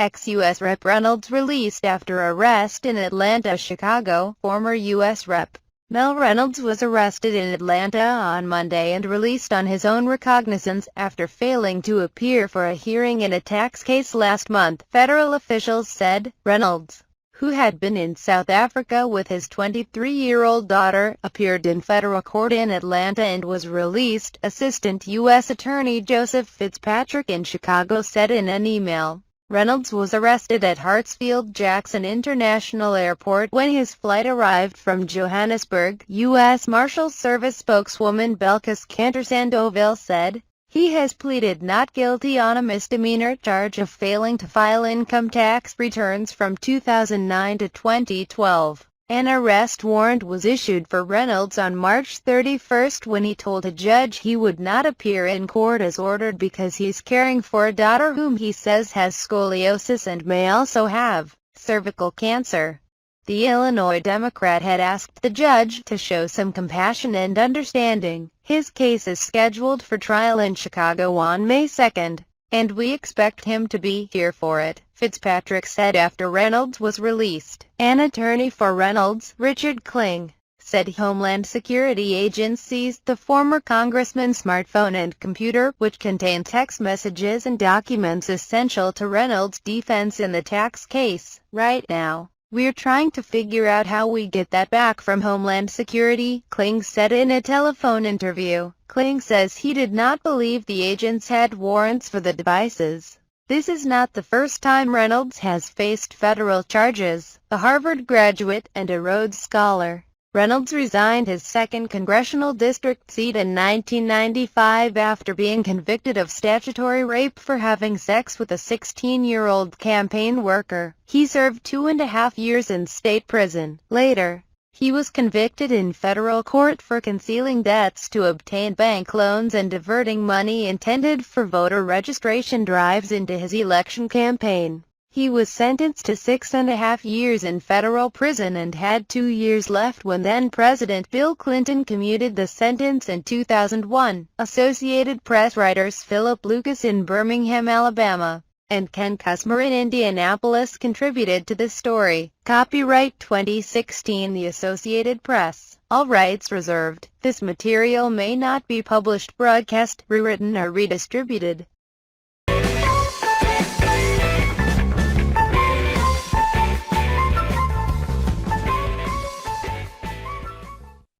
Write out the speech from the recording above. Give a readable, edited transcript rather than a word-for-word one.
Ex-U.S. Rep Reynolds released after arrest in Atlanta, Chicago. Former U.S. Rep. Mel Reynolds was arrested in Atlanta on Monday and released on his own recognizance after failing to appear for a hearing in a tax case last month, federal officials said. Reynolds, who had been in South Africa with his 23-year-old daughter, appeared in federal court in Atlanta and was released, Assistant U.S. Attorney Joseph Fitzpatrick in Chicago said in an email. Reynolds was arrested at Hartsfield-Jackson International Airport when his flight arrived from Johannesburg, U.S. Marshals Service spokeswoman Belkis Cantor Sandoval said. He has pleaded not guilty on a misdemeanor charge of failing to file income tax returns from 2009 to 2012. An arrest warrant was issued for Reynolds on March 31 when he told a judge he would not appear in court as ordered because he's caring for a daughter whom he says has scoliosis and may also have cervical cancer. The Illinois Democrat had asked the judge to show some compassion and understanding. His case is scheduled for trial in Chicago on May 2, and we expect him to be here for it, Fitzpatrick said after Reynolds was released. An attorney for Reynolds, Richard Kling, said Homeland Security agents seized the former congressman's smartphone and computer, which contained text messages and documents essential to Reynolds' defense in the tax case. Right now, we're trying to figure out how we get that back from Homeland Security, Kling said in a telephone interview. Kling says he did not believe the agents had warrants for the devices. This is not the first time Reynolds has faced federal charges. A Harvard graduate and a Rhodes Scholar, Reynolds resigned his 2nd congressional district seat in 1995 after being convicted of statutory rape for having sex with a 16-year-old campaign worker. He served 2.5 years in state prison. Later, he was convicted in federal court for concealing debts to obtain bank loans and diverting money intended for voter registration drives into his election campaign. He was sentenced to 6.5 years in federal prison and had 2 years left when then-President Bill Clinton commuted the sentence in 2001. Associated Press writers Philip Lucas in Birmingham, Alabama, and Ken Kusmer in Indianapolis contributed to this story. Copyright 2016 The Associated Press. All rights reserved. This material may not be published, broadcast, rewritten or redistributed.